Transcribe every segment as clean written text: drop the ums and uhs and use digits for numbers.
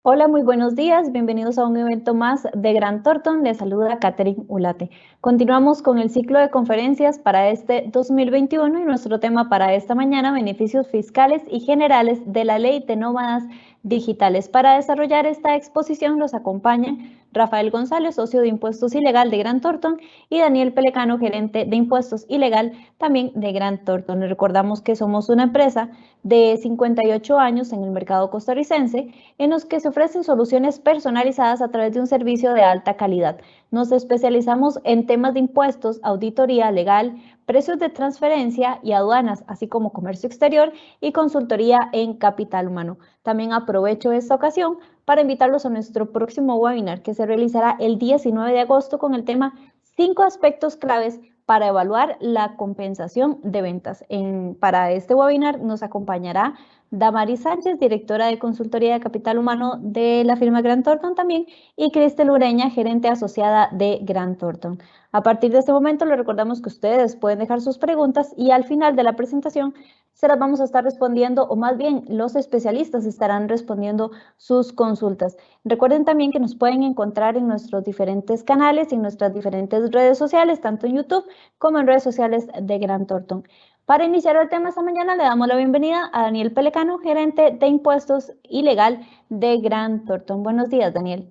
Hola, muy buenos días. Bienvenidos a un evento más de Grant Thornton. Les saluda Catherine Ulate. Continuamos con el ciclo de conferencias para este 2021 y nuestro tema para esta mañana, beneficios fiscales y generales de la Ley de Nómadas Digitales. Para desarrollar esta exposición nos acompañan Rafael González, socio de Impuestos y Legal de Grant Thornton, y Daniel Pelecano, gerente de Impuestos y Legal también de Grant Thornton. Les recordamos que somos una empresa de 58 años en el mercado costarricense, en los que se ofrecen soluciones personalizadas a través de un servicio de alta calidad. Nos especializamos en temas de impuestos, auditoría legal, precios de transferencia y aduanas, así como comercio exterior y consultoría en capital humano. También aprovecho esta ocasión para invitarlos a nuestro próximo webinar, que se realizará el 19 de agosto con el tema 5 aspectos claves para evaluar la compensación de ventas. Para este webinar nos acompañará Damaris Sánchez, directora de consultoría de capital humano de la firma Grant Thornton también, y Cristel Ureña, gerente asociada de Grant Thornton. A partir de este momento les recordamos que ustedes pueden dejar sus preguntas y al final de la presentación se las vamos a estar respondiendo, o más bien los especialistas estarán respondiendo sus consultas. Recuerden también que nos pueden encontrar en nuestros diferentes canales y en nuestras diferentes redes sociales, tanto en YouTube como en redes sociales de Grant Thornton. Para iniciar el tema esta mañana le damos la bienvenida a Daniel Pelecano, gerente de impuestos y legal de Grant Thornton. Buenos días, Daniel.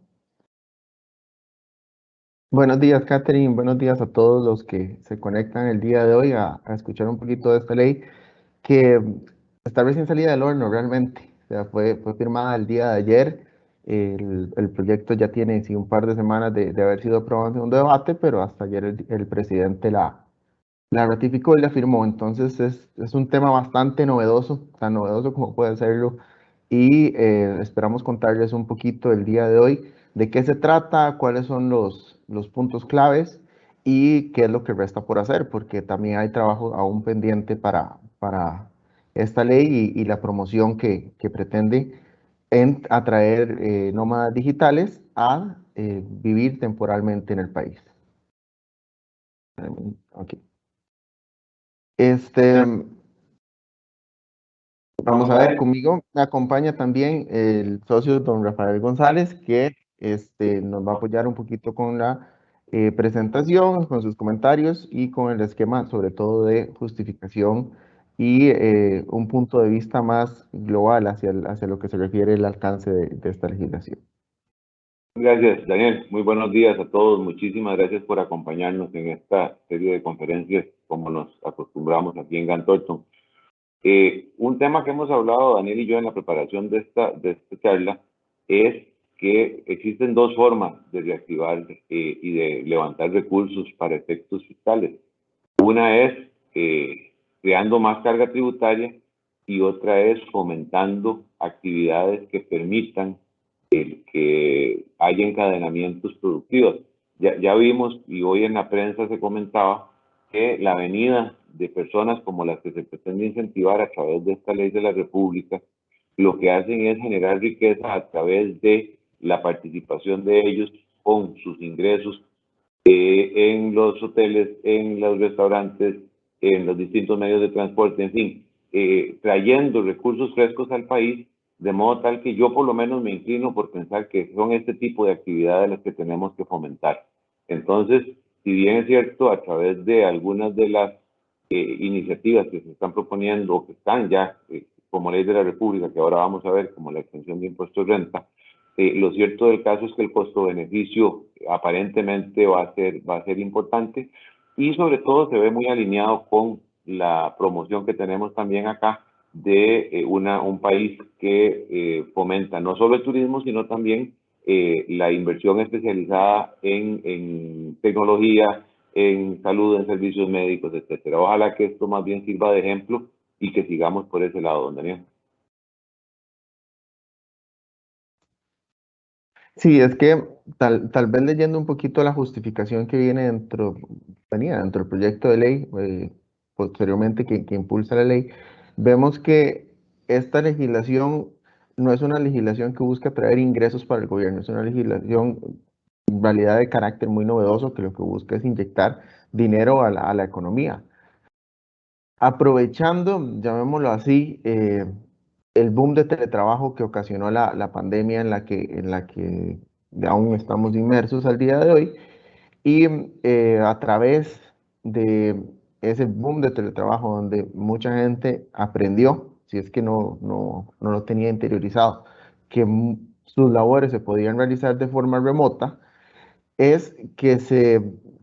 Buenos días, Catherine. Buenos días a todos los que se conectan el día de hoy a escuchar un poquito de esta ley que está recién salida del horno realmente. O sea, fue firmada el día de ayer. El proyecto ya tiene sí, un par de semanas de haber sido aprobado en segundo debate, pero hasta ayer el presidente la ratificó y la firmó. Entonces es un tema bastante novedoso, tan novedoso como puede serlo. Y esperamos contarles un poquito el día de hoy de qué se trata, cuáles son los puntos claves y qué es lo que resta por hacer, porque también hay trabajo aún pendiente para esta ley y la promoción que pretende en atraer nómadas digitales a vivir temporalmente en el país. Ok. Este, Vamos a ver, conmigo me acompaña también el socio don Rafael González, que nos va a apoyar un poquito con la presentación, con sus comentarios y con el esquema, sobre todo de justificación y un punto de vista más global hacia lo que se refiere el alcance de esta legislación. Gracias, Daniel. Muy buenos días a todos. Muchísimas gracias por acompañarnos en esta serie de conferencias, como nos acostumbramos aquí en Grant Thornton. Un tema que hemos hablado Daniel y yo en la preparación de esta charla es que existen dos formas de reactivar y de levantar recursos para efectos fiscales. Una es creando más carga tributaria y otra es fomentando actividades que permitan que haya encadenamientos productivos. Ya vimos, y hoy en la prensa se comentaba, que la venida de personas como las que se pretende incentivar a través de esta ley de la República, lo que hacen es generar riqueza a través de la participación de ellos con sus ingresos en los hoteles, en los restaurantes, en los distintos medios de transporte, en fin, trayendo recursos frescos al país, de modo tal que yo por lo menos me inclino por pensar que son este tipo de actividades las que tenemos que fomentar. Entonces, si bien es cierto, a través de algunas de las iniciativas que se están proponiendo o que están ya como ley de la República, que ahora vamos a ver como la extensión de impuestos de renta, lo cierto del caso es que el costo-beneficio aparentemente va a ser importante y sobre todo se ve muy alineado con la promoción que tenemos también acá de un país que fomenta no solo el turismo, sino también la inversión especializada en tecnología, en salud, en servicios médicos, etcétera. Ojalá que esto más bien sirva de ejemplo y que sigamos por ese lado, don Daniel. Sí, es que tal vez leyendo un poquito la justificación que venía dentro del proyecto de ley, posteriormente que impulsa la ley, vemos que esta legislación no es una legislación que busca traer ingresos para el gobierno, es una legislación en realidad de carácter muy novedoso que lo que busca es inyectar dinero a la economía. Aprovechando, llamémoslo así, el boom de teletrabajo que ocasionó la pandemia en la que aún estamos inmersos al día de hoy. Y a través de ese boom de teletrabajo donde mucha gente aprendió, si es que no lo tenía interiorizado, que sus labores se podían realizar de forma remota, es que se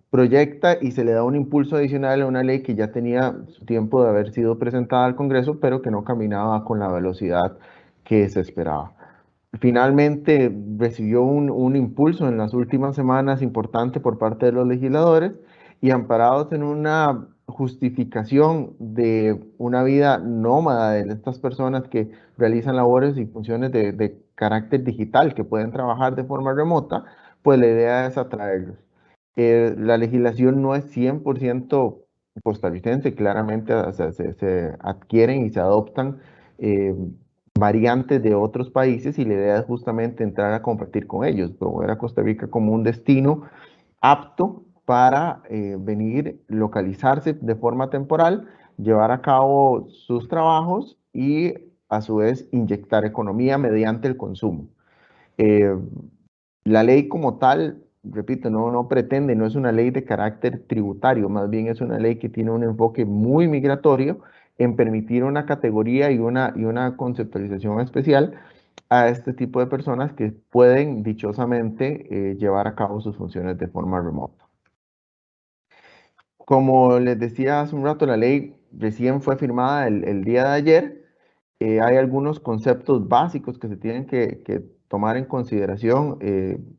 proyecta y se le da un impulso adicional a una ley que ya tenía su tiempo de haber sido presentada al Congreso, pero que no caminaba con la velocidad que se esperaba. Finalmente recibió un impulso en las últimas semanas importante por parte de los legisladores y amparados en una justificación de una vida nómada de estas personas que realizan labores y funciones de carácter digital, que pueden trabajar de forma remota, pues la idea es atraerlos. La legislación no es 100% costarricense, claramente o sea, se adquieren y se adoptan eh, variantes de otros países y la idea es justamente entrar a compartir con ellos, promover a Costa Rica como un destino apto para venir, localizarse de forma temporal, llevar a cabo sus trabajos y a su vez inyectar economía mediante el consumo. Eh, la ley como tal, repito, no pretende, no es una ley de carácter tributario, más bien es una ley que tiene un enfoque muy migratorio en permitir una categoría y una conceptualización especial a este tipo de personas que pueden dichosamente llevar a cabo sus funciones de forma remota. Como les decía hace un rato, la ley recién fue firmada el día de ayer. Hay algunos conceptos básicos que se tienen que tomar en consideración.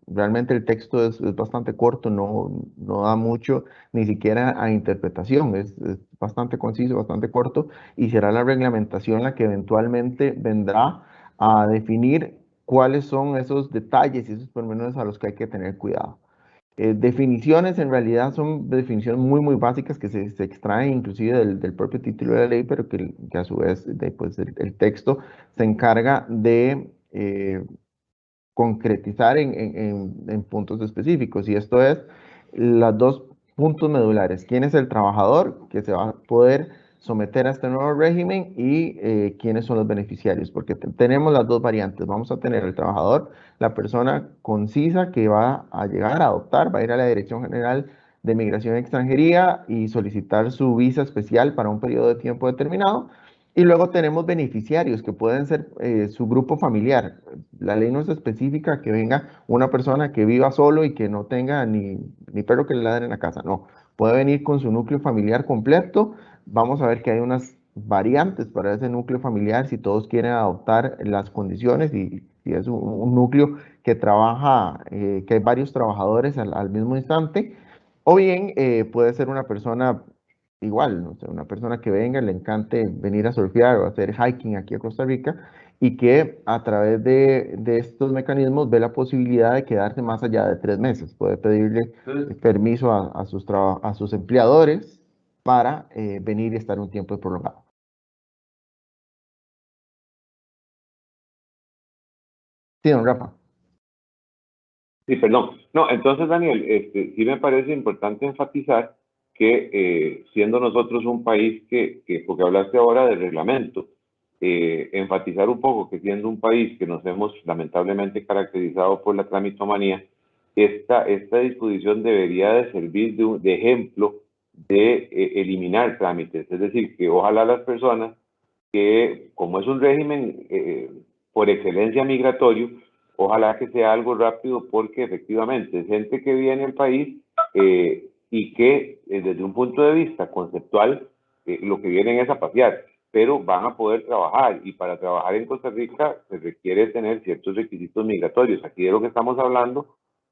Realmente el texto es bastante corto, no da mucho ni siquiera a interpretación, es bastante conciso, bastante corto, y será la reglamentación la que eventualmente vendrá a definir cuáles son esos detalles y esos pormenores a los que hay que tener cuidado. Definiciones en realidad son definiciones muy básicas que se extraen inclusive del propio título de la ley, pero que a su vez pues, el texto se encarga de concretizar en puntos específicos. Y esto es los dos puntos medulares. ¿Quién es el trabajador que se va a poder someter a este nuevo régimen y quiénes son los beneficiarios? Porque tenemos las dos variantes. Vamos a tener el trabajador, la persona concisa que va a llegar a adoptar, va a ir a la Dirección General de Migración y Extranjería y solicitar su visa especial para un periodo de tiempo determinado. Y luego tenemos beneficiarios que pueden ser su grupo familiar. La ley no es específica que venga una persona que viva solo y que no tenga ni perro que le ladre en la casa. No, puede venir con su núcleo familiar completo. Vamos a ver que hay unas variantes para ese núcleo familiar si todos quieren adoptar las condiciones y si es un núcleo que trabaja, que hay varios trabajadores al mismo instante. O bien puede ser una persona igual, ¿no? O sea, una persona que venga, le encante venir a surfear o hacer hiking aquí a Costa Rica y que a través de estos mecanismos ve la posibilidad de quedarse más allá de 3 meses. Puede pedirle permiso a sus empleadores para venir y estar un tiempo prolongado. Sí, don Rafa. Sí, perdón. No, entonces, Daniel, sí me parece importante enfatizar que siendo nosotros un país porque hablaste ahora del reglamento, enfatizar un poco que siendo un país que nos hemos lamentablemente caracterizado por la tramitomanía, esta disposición debería de servir de ejemplo de eliminar trámites. Es decir, que ojalá las personas que, como es un régimen por excelencia migratorio, ojalá que sea algo rápido porque efectivamente es gente que viene al país y que desde un punto de vista conceptual lo que vienen es a pasear, pero van a poder trabajar y para trabajar en Costa Rica se requiere tener ciertos requisitos migratorios. Aquí de lo que estamos hablando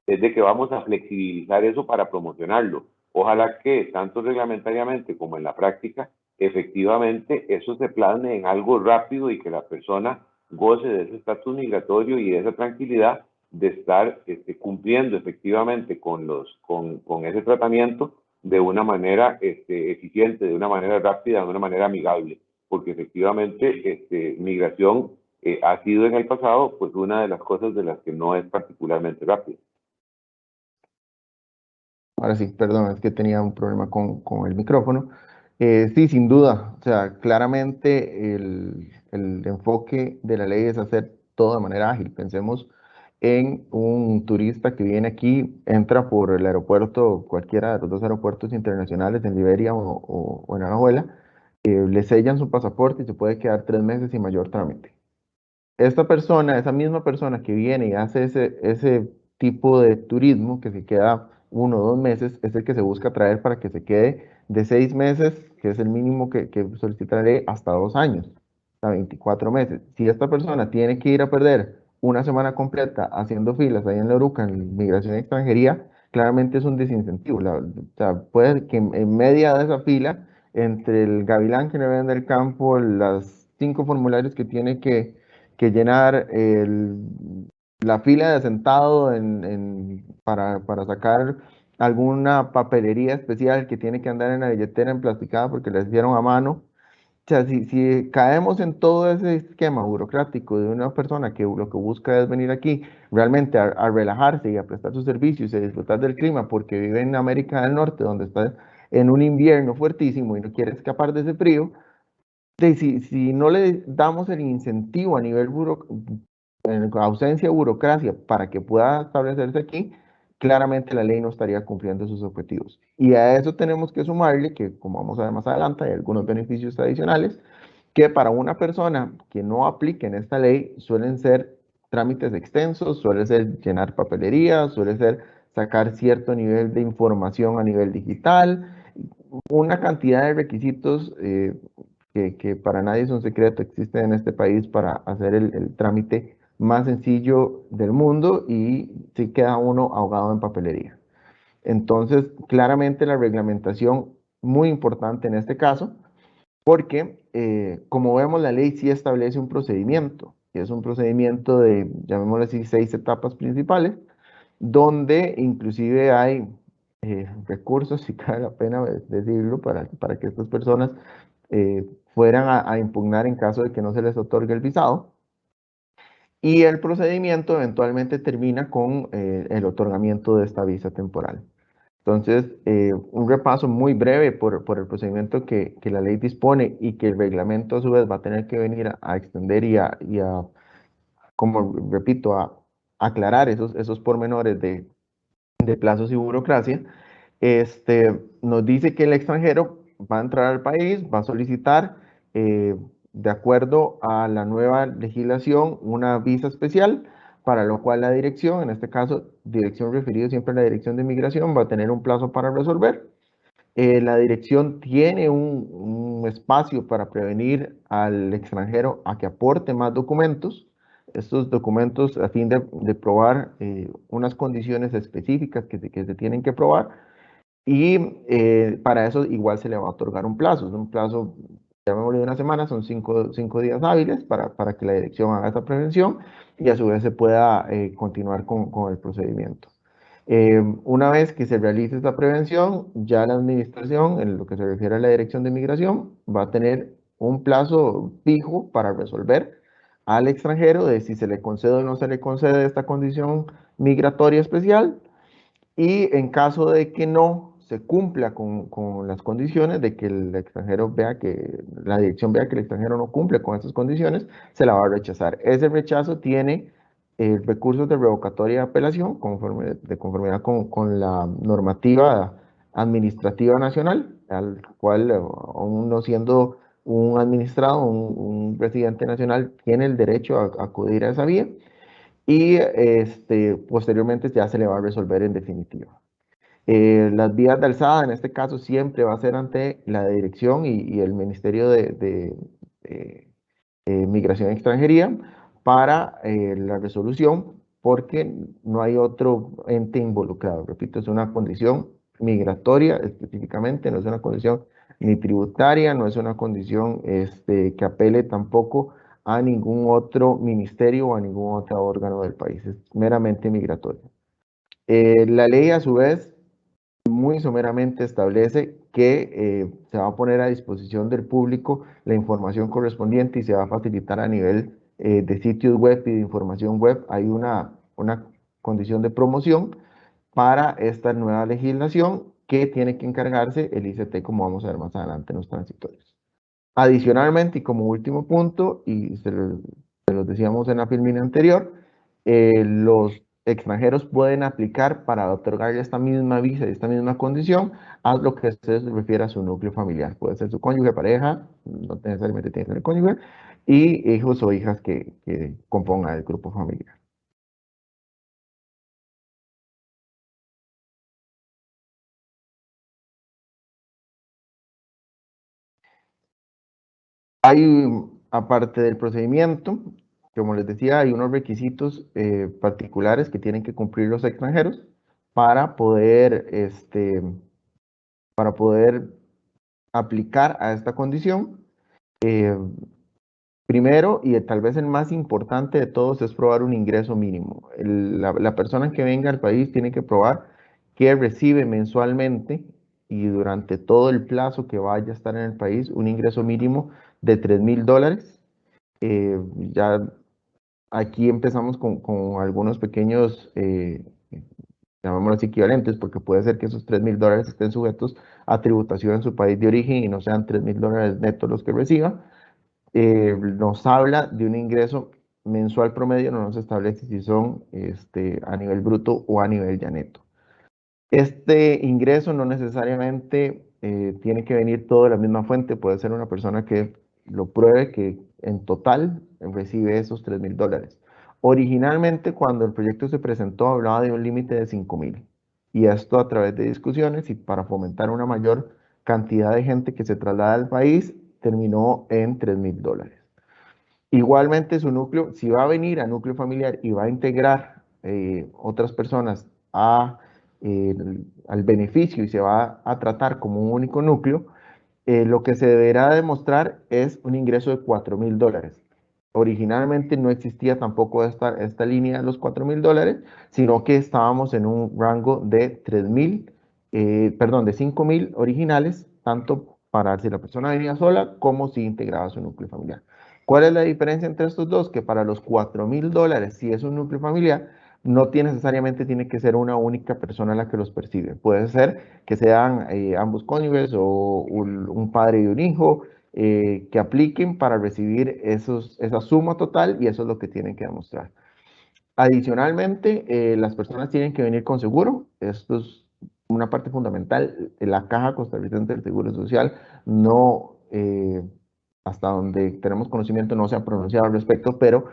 es de que vamos a flexibilizar eso para promocionarlo. Ojalá que tanto reglamentariamente como en la práctica efectivamente eso se plasme en algo rápido y que la persona goce de ese estatus migratorio y de esa tranquilidad de estar cumpliendo efectivamente con ese tratamiento de una manera eficiente, de una manera rápida, de una manera amigable, porque efectivamente migración ha sido en el pasado pues una de las cosas de las que no es particularmente rápida. Ahora sí, perdón, es que tenía un problema con el micrófono. Sí, sin duda. O sea, claramente el enfoque de la ley es hacer todo de manera ágil. Pensemos en un turista que viene aquí, entra por el aeropuerto, cualquiera de los dos aeropuertos internacionales en Liberia o en Alajuela, le sellan su pasaporte y se puede quedar 3 meses sin mayor trámite. Esta persona, esa misma persona que viene y hace ese tipo de turismo, que se queda 1 o 2 meses, es el que se busca traer para que se quede de 6 meses, que es el mínimo que solicita la ley, hasta 2 años, hasta 24 meses. Si esta persona tiene que ir a perder una semana completa haciendo filas ahí en la Oruca, en Migración y Extranjería, claramente es un desincentivo. O sea, puede que en media de esa fila, entre el gavilán que le vende el campo, las 5 formularios que tiene que llenar la fila de sentado para sacar alguna papelería especial que tiene que andar en la billetera emplasticada porque la hicieron a mano. O sea, si caemos en todo ese esquema burocrático de una persona que lo que busca es venir aquí realmente a relajarse y a prestar sus servicios y a disfrutar del clima porque vive en América del Norte, donde está en un invierno fuertísimo y no quiere escapar de ese frío, si no le damos el incentivo a nivel en ausencia de burocracia para que pueda establecerse aquí, claramente la ley no estaría cumpliendo sus objetivos. Y a eso tenemos que sumarle que, como vamos a ver más adelante, hay algunos beneficios adicionales que para una persona que no aplique en esta ley suelen ser trámites extensos, suele ser llenar papelería, suele ser sacar cierto nivel de información a nivel digital, una cantidad de requisitos que para nadie es un secreto, existen en este país para hacer el trámite más sencillo del mundo y sí queda uno ahogado en papelería. Entonces, claramente la reglamentación, muy importante en este caso, porque como vemos la ley sí establece un procedimiento, que es un procedimiento de, llamémoslo así, 6 etapas principales, donde inclusive hay recursos, si cabe la pena decirlo, para que estas personas fueran a impugnar en caso de que no se les otorgue el visado. Y el procedimiento eventualmente termina con el otorgamiento de esta visa temporal. Entonces, un repaso muy breve por el procedimiento que la ley dispone y que el reglamento a su vez va a tener que venir a extender y a, como repito, a aclarar esos pormenores de plazos y burocracia. Nos dice que el extranjero va a entrar al país, va a solicitar, de acuerdo a la nueva legislación, una visa especial, para lo cual la dirección, en este caso, dirección referido siempre a la dirección de migración, va a tener un plazo para resolver. La dirección tiene un espacio para prevenir al extranjero a que aporte más documentos. Estos documentos a fin de probar unas condiciones específicas que se tienen que probar y para eso igual se le va a otorgar un plazo. Es un plazo, llamémosle de una semana, son 5 días hábiles para que la dirección haga esta prevención y a su vez se pueda continuar con el procedimiento. Una vez que se realice esta prevención, ya la administración, en lo que se refiere a la Dirección de Migración, va a tener un plazo fijo para resolver al extranjero de si se le concede o no se le concede esta condición migratoria especial y en caso de que no se cumpla con las condiciones, de que el extranjero vea que, la dirección vea que el extranjero no cumple con estas condiciones, se la va a rechazar. Ese rechazo tiene recursos de revocatoria de apelación de conformidad con la normativa administrativa nacional, al cual, aún no siendo un administrado, un residente nacional, tiene el derecho a acudir a esa vía y posteriormente ya se le va a resolver en definitiva. Las vías de alzada en este caso siempre va a ser ante la dirección y el Ministerio de Migración y Extranjería para la resolución porque no hay otro ente involucrado. Repito, es una condición migratoria específicamente, no es una condición ni tributaria, no es una condición que apele tampoco a ningún otro ministerio o a ningún otro órgano del país, es meramente migratoria. La ley a su vez muy someramente establece que se va a poner a disposición del público la información correspondiente y se va a facilitar a nivel de sitios web y de información web. Hay una condición de promoción para esta nueva legislación que tiene que encargarse el ICT, como vamos a ver más adelante en los transitorios. Adicionalmente, y como último punto, y se los decíamos en la filmina anterior, los extranjeros pueden aplicar para otorgarle esta misma visa y esta misma condición a lo que se refiere a su núcleo familiar. Puede ser su cónyuge, pareja, no necesariamente tiene que ser el cónyuge, y hijos o hijas que compongan el grupo familiar. Hay, aparte del procedimiento, como les decía, hay unos requisitos particulares que tienen que cumplir los extranjeros para poder, para poder aplicar a esta condición. Primero, y tal vez el más importante de todos, es probar un ingreso mínimo. La persona que venga al país tiene que probar que recibe mensualmente y durante todo el plazo que vaya a estar en el país un ingreso mínimo de $3,000. Ya aquí empezamos con algunos pequeños, llamémoslo así, equivalentes, porque puede ser que esos $3,000 estén sujetos a tributación en su país de origen y no sean $3,000 netos los que reciba. Nos habla de un ingreso mensual promedio, no nos establece si son a nivel bruto o a nivel ya neto. Este ingreso no necesariamente tiene que venir todo de la misma fuente, puede ser una persona que lo pruebe que en total recibe esos $3,000. Originalmente, cuando el proyecto se presentó, hablaba de un límite de 5,000, y esto a través de discusiones y para fomentar una mayor cantidad de gente que se traslada al país, terminó en $3,000. Igualmente, su núcleo, si va a venir a núcleo familiar y va a integrar otras personas al beneficio y se va a tratar como un único núcleo, lo que se deberá demostrar es un ingreso de $4,000. Originalmente no existía tampoco esta línea de los $4,000, sino que estábamos en un rango de 3,000, perdón, de 5,000 originales, tanto para si la persona venía sola como si integraba su núcleo familiar. ¿Cuál es la diferencia entre estos dos? Que para los $4,000, si es un núcleo familiar, no necesariamente tiene que ser una única persona la que los percibe. Puede ser que sean ambos cónyuges o un padre y un hijo que apliquen para recibir esa suma total, y eso es lo que tienen que demostrar. Adicionalmente, las personas tienen que venir con seguro. Esto es una parte fundamental. La Caja Costarricense del Seguro Social no, hasta donde tenemos conocimiento, no se ha pronunciado al respecto, pero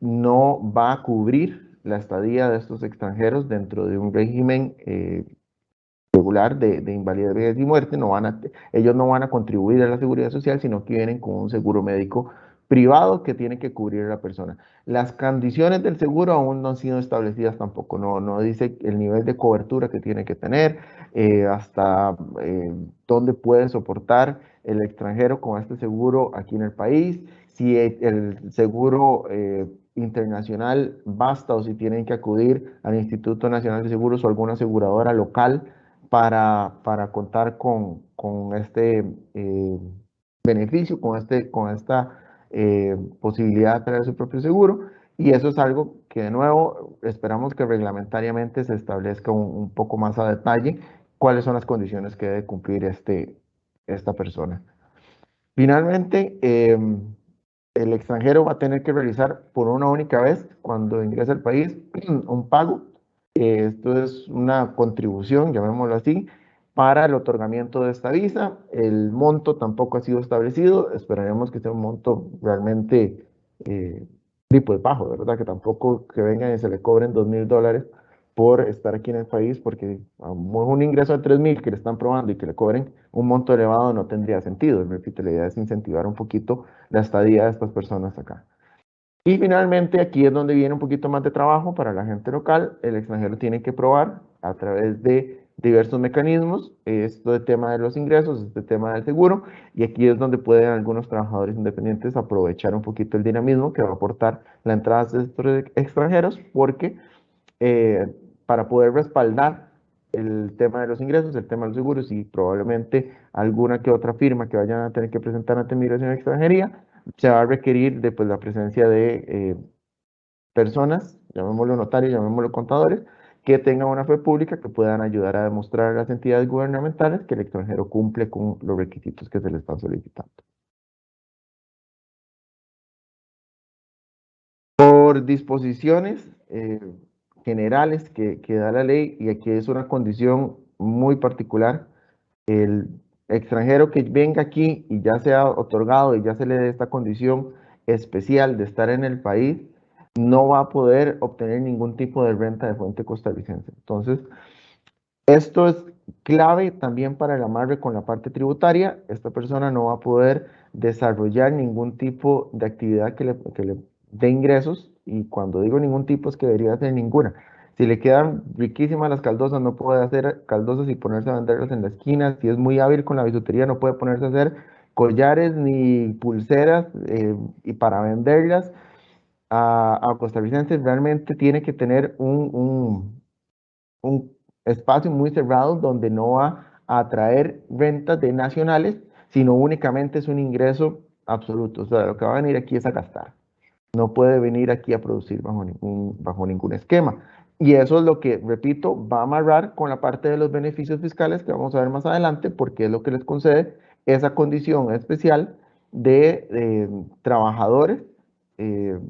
no va a cubrir la estadía de estos extranjeros dentro de un régimen regular de invalidez, vejez y muerte. Ellos no van a contribuir a la seguridad social, sino que vienen con un seguro médico privado que tiene que cubrir a la persona. Las condiciones del seguro aún no han sido establecidas tampoco, no dice el nivel de cobertura que tiene que tener, hasta dónde puede soportar el extranjero con este seguro aquí en el país, si el seguro internacional basta o si tienen que acudir al Instituto Nacional de Seguros o alguna aseguradora local para contar con este beneficio, con esta posibilidad de traer su propio seguro. Y eso es algo que, de nuevo, esperamos que reglamentariamente se establezca un poco más a detalle cuáles son las condiciones que debe cumplir esta persona. Finalmente, el extranjero va a tener que realizar por una única vez, cuando ingresa al país, un pago. Esto es una contribución, llamémoslo así, para el otorgamiento de esta visa. El monto tampoco ha sido establecido. Esperaremos que sea un monto realmente pues bajo, ¿verdad? Que tampoco que vengan y se le cobren $2,000 por estar aquí en el país, porque un ingreso de 3,000 que le están probando y que le cobren un monto elevado no tendría sentido. Repito, la idea es incentivar un poquito la estadía de estas personas acá. Y finalmente, aquí es donde viene un poquito más de trabajo para la gente local. El extranjero tiene que probar a través de diversos mecanismos esto del tema de los ingresos, este tema del seguro, y aquí es donde pueden algunos trabajadores independientes aprovechar un poquito el dinamismo que va a aportar la entrada de estos extranjeros, porque para poder respaldar el tema de los ingresos, el tema de los seguros y probablemente alguna que otra firma que vayan a tener que presentar ante Migración y Extranjería, se va a requerir de, pues, la presencia de personas, llamémoslo notarios, llamémoslo contadores, que tengan una fe pública que puedan ayudar a demostrar a las entidades gubernamentales que el extranjero cumple con los requisitos que se le están solicitando. Por disposiciones generales que da la ley, y aquí es una condición muy particular, el extranjero que venga aquí y ya sea otorgado y ya se le dé esta condición especial de estar en el país, no va a poder obtener ningún tipo de renta de fuente costarricense. Entonces, esto es clave también para el amarre con la parte tributaria. Esta persona no va a poder desarrollar ningún tipo de actividad que le dé ingresos, y cuando digo ningún tipo es que debería ser ninguna. Si le quedan riquísimas las caldosas, no puede hacer caldosas y ponerse a venderlas en la esquina. Si es muy hábil con la bisutería, no puede ponerse a hacer collares ni pulseras y para venderlas a costarricenses. Realmente tiene que tener un espacio muy cerrado donde no va a atraer rentas de nacionales, sino únicamente es un ingreso absoluto. O sea, lo que va a venir aquí es a gastar. No puede venir aquí a producir bajo ningún esquema. Y eso es lo que, repito, va a amarrar con la parte de los beneficios fiscales que vamos a ver más adelante, porque es lo que les concede esa condición especial de trabajadores eh,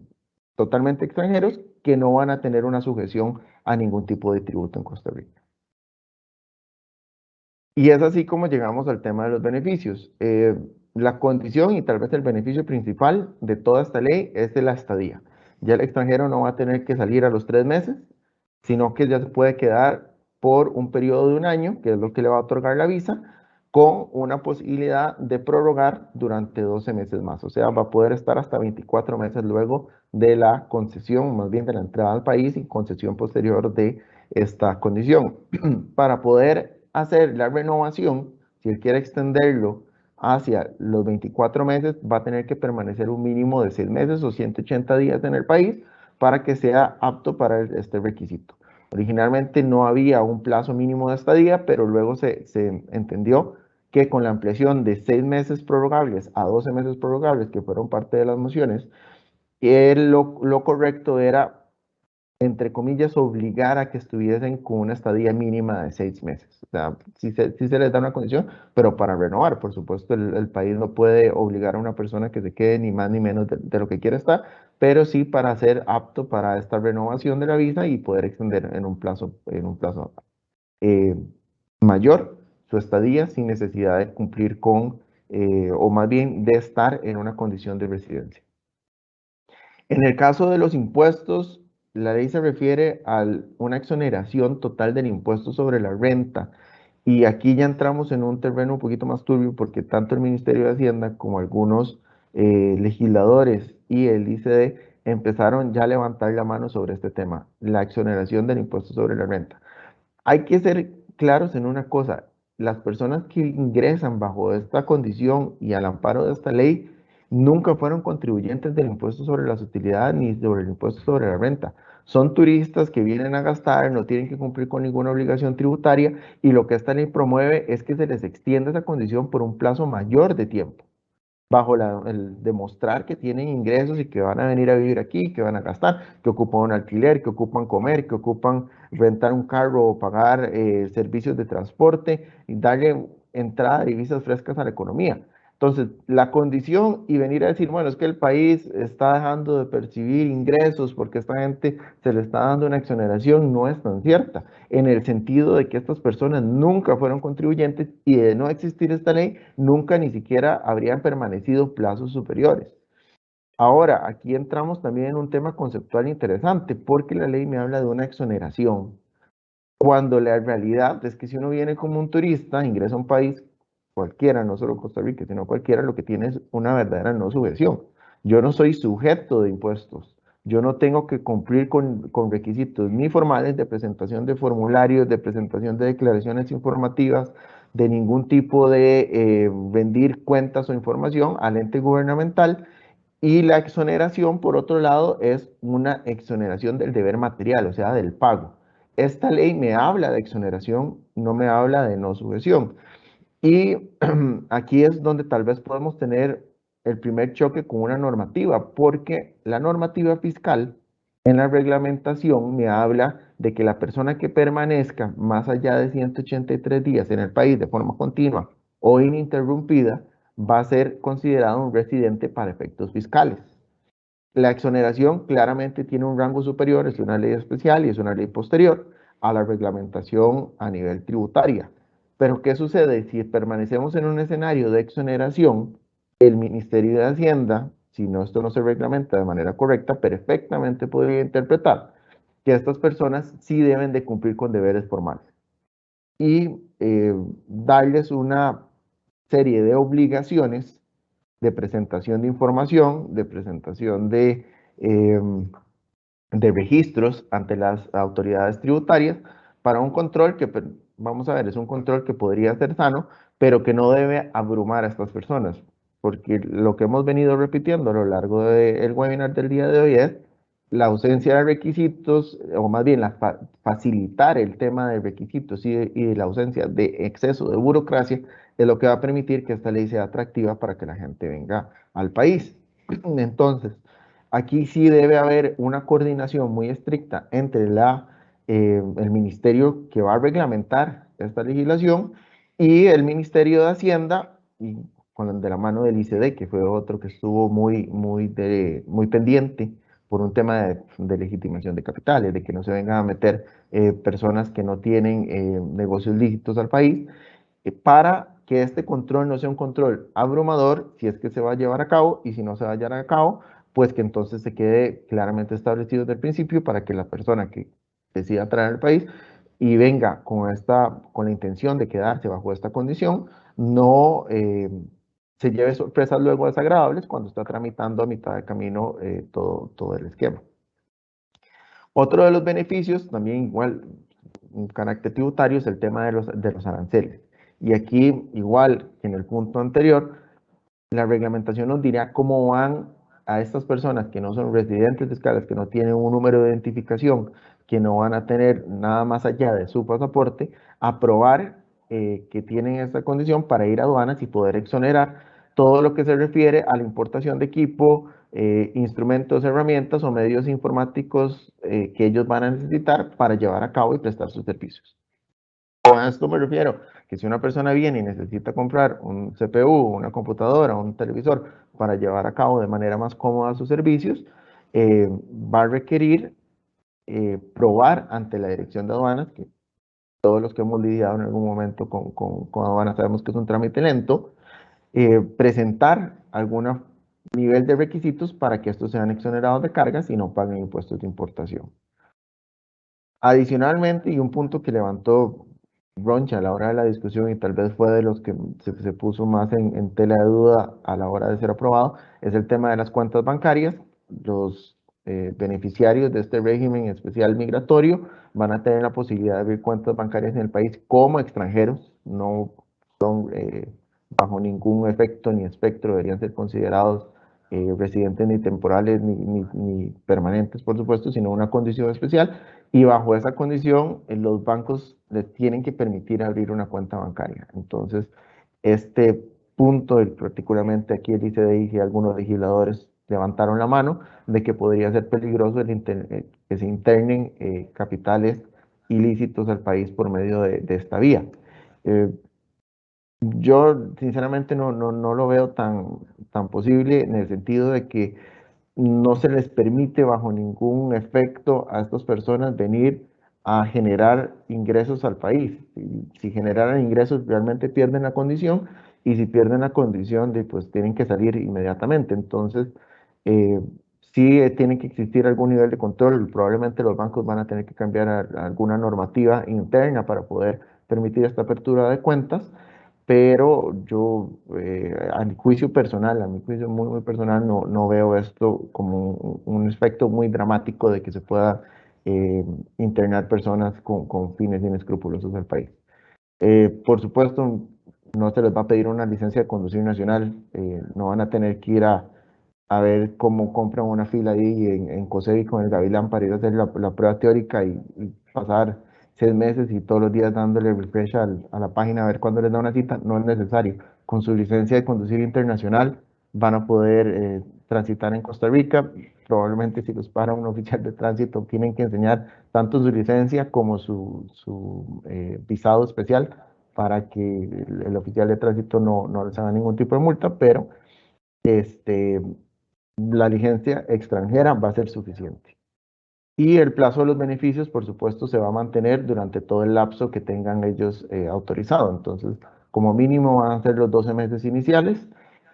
totalmente extranjeros que no van a tener una sujeción a ningún tipo de tributo en Costa Rica. Y es así como llegamos al tema de los beneficios. La condición y tal vez el beneficio principal de toda esta ley es de la estadía. Ya el extranjero no va a tener que salir a los 3 meses, sino que ya se puede quedar por un periodo de un año, que es lo que le va a otorgar la visa, con una posibilidad de prorrogar durante 12 meses más. O sea, va a poder estar hasta 24 meses luego de la concesión, más bien de la entrada al país, y concesión posterior de esta condición. Para poder hacer la renovación, si él quiere extenderlo hacia los 24 meses, va a tener que permanecer un mínimo de 6 meses o 180 días en el país para que sea apto para este requisito. Originalmente no había un plazo mínimo de estadía, pero luego se entendió que con la ampliación de 6 meses prorrogables a 12 meses prorrogables, que fueron parte de las mociones, lo correcto era, entre comillas, obligar a que estuviesen con una estadía mínima de 6 meses. O sea, sí se les da una condición, pero para renovar. Por supuesto, el país no puede obligar a una persona que se quede ni más ni menos de lo que quiere estar, pero sí para ser apto para esta renovación de la visa y poder extender en un plazo eh, mayor su estadía sin necesidad de cumplir con, o más bien de estar en una condición de residencia. En el caso de los impuestos, la ley se refiere a una exoneración total del impuesto sobre la renta. Y aquí ya entramos en un terreno un poquito más turbio, porque tanto el Ministerio de Hacienda como algunos legisladores y el ICD empezaron ya a levantar la mano sobre este tema, la exoneración del impuesto sobre la renta. Hay que ser claros en una cosa: las personas que ingresan bajo esta condición y al amparo de esta ley nunca fueron contribuyentes del impuesto sobre las utilidades ni sobre el impuesto sobre la renta. Son turistas que vienen a gastar, no tienen que cumplir con ninguna obligación tributaria, y lo que esta ley promueve es que se les extienda esa condición por un plazo mayor de tiempo, bajo el demostrar que tienen ingresos y que van a venir a vivir aquí, que van a gastar, que ocupan un alquiler, que ocupan comer, que ocupan rentar un carro o pagar servicios de transporte, y darle entrada de divisas frescas a la economía. Entonces, la condición y venir a decir, bueno, es que el país está dejando de percibir ingresos porque a esta gente se le está dando una exoneración, no es tan cierta, en el sentido de que estas personas nunca fueron contribuyentes, y de no existir esta ley, nunca ni siquiera habrían permanecido plazos superiores. Ahora, aquí entramos también en un tema conceptual interesante, porque la ley me habla de una exoneración, cuando la realidad es que si uno viene como un turista, ingresa a un país cualquiera, no solo Costa Rica, sino cualquiera, lo que tiene es una verdadera no sujeción. Yo no soy sujeto de impuestos. Yo no tengo que cumplir con requisitos ni formales de presentación de formularios, de presentación de declaraciones informativas, de ningún tipo de rendir cuentas o información al ente gubernamental. Y la exoneración, por otro lado, es una exoneración del deber material, o sea, del pago. Esta ley me habla de exoneración, no me habla de no sujeción. Y aquí es donde tal vez podemos tener el primer choque con una normativa, porque la normativa fiscal en la reglamentación me habla de que la persona que permanezca más allá de 183 días en el país de forma continua o ininterrumpida va a ser considerado un residente para efectos fiscales. La exoneración claramente tiene un rango superior, es una ley especial y es una ley posterior a la reglamentación a nivel tributaria. Pero ¿qué sucede? Si permanecemos en un escenario de exoneración, el Ministerio de Hacienda, si no, esto no se reglamenta de manera correcta, perfectamente podría interpretar que estas personas sí deben de cumplir con deberes formales y darles una serie de obligaciones de presentación de información, de presentación de registros ante las autoridades tributarias para un control que, vamos a ver, es un control que podría ser sano, pero que no debe abrumar a estas personas, porque lo que hemos venido repitiendo a lo largo del webinar del día de hoy es la ausencia de requisitos, o más bien facilitar el tema de requisitos y la ausencia de exceso de burocracia es lo que va a permitir que esta ley sea atractiva para que la gente venga al país. Entonces, aquí sí debe haber una coordinación muy estricta entre el ministerio que va a reglamentar esta legislación y el Ministerio de Hacienda, y de la mano del ICD, que fue otro que estuvo muy pendiente por un tema de legitimación de capitales, de que no se vengan a meter personas que no tienen negocios lícitos al país, para que este control no sea un control abrumador si es que se va a llevar a cabo, y si no se va a llevar a cabo, pues que entonces se quede claramente establecido desde el principio para que la persona que decida traer al país y venga con la intención de quedarse bajo esta condición, no se lleve sorpresas luego desagradables cuando está tramitando a mitad de camino todo el esquema. Otro de los beneficios, también igual, un carácter tributario, es el tema de los aranceles. Y aquí, igual que en el punto anterior, la reglamentación nos dirá cómo van a estas personas que no son residentes fiscales, que no tienen un número de identificación, que no van a tener nada más allá de su pasaporte, a probar que tienen esta condición para ir a aduanas y poder exonerar todo lo que se refiere a la importación de equipo, instrumentos, herramientas o medios informáticos que ellos van a necesitar para llevar a cabo y prestar sus servicios. A esto me refiero, que si una persona viene y necesita comprar un CPU, una computadora, un televisor para llevar a cabo de manera más cómoda sus servicios, va a requerir probar ante la Dirección de Aduanas, que todos los que hemos lidiado en algún momento con aduanas sabemos que es un trámite lento, presentar algún nivel de requisitos para que estos sean exonerados de cargas y no paguen impuestos de importación. Adicionalmente, y un punto que levantó Broncha a la hora de la discusión y tal vez fue de los que se puso más en tela de duda a la hora de ser aprobado, es el tema de las cuentas bancarias. Los beneficiarios de este régimen especial migratorio van a tener la posibilidad de abrir cuentas bancarias en el país como extranjeros, no son bajo ningún efecto ni espectro, deberían ser considerados residentes ni temporales ni permanentes, por supuesto, sino una condición especial. Y bajo esa condición, los bancos les tienen que permitir abrir una cuenta bancaria. Entonces, este punto, particularmente aquí el ICDI y algunos legisladores levantaron la mano de que podría ser peligroso que se internen capitales ilícitos al país por medio de esta vía. Yo sinceramente no lo veo tan posible, en el sentido de que no se les permite bajo ningún efecto a estas personas venir a generar ingresos al país. Si generaran ingresos, realmente pierden la condición, y si pierden la condición, pues tienen que salir inmediatamente. Entonces, sí tiene que existir algún nivel de control. Probablemente los bancos van a tener que cambiar alguna normativa interna para poder permitir esta apertura de cuentas, pero yo, a mi juicio personal, a mi juicio muy personal, no veo esto como un aspecto muy dramático de que se pueda internar personas con fines inescrupulosos al país. Por supuesto, no se les va a pedir una licencia de conducir nacional, no van a tener que ir a ver cómo compran una fila ahí en COSEBI con el Gavilán para ir a hacer la prueba teórica y pasar 6 meses y todos los días dándole refresh a la página a ver cuándo les da una cita. No es necesario. Con su licencia de conducir internacional van a poder transitar en Costa Rica. Probablemente si los para un oficial de tránsito tienen que enseñar tanto su licencia como su visado especial para que el oficial de tránsito no les haga ningún tipo de multa, pero la licencia extranjera va a ser suficiente. Y el plazo de los beneficios, por supuesto, se va a mantener durante todo el lapso que tengan ellos autorizado. Entonces, como mínimo van a ser los 12 meses iniciales.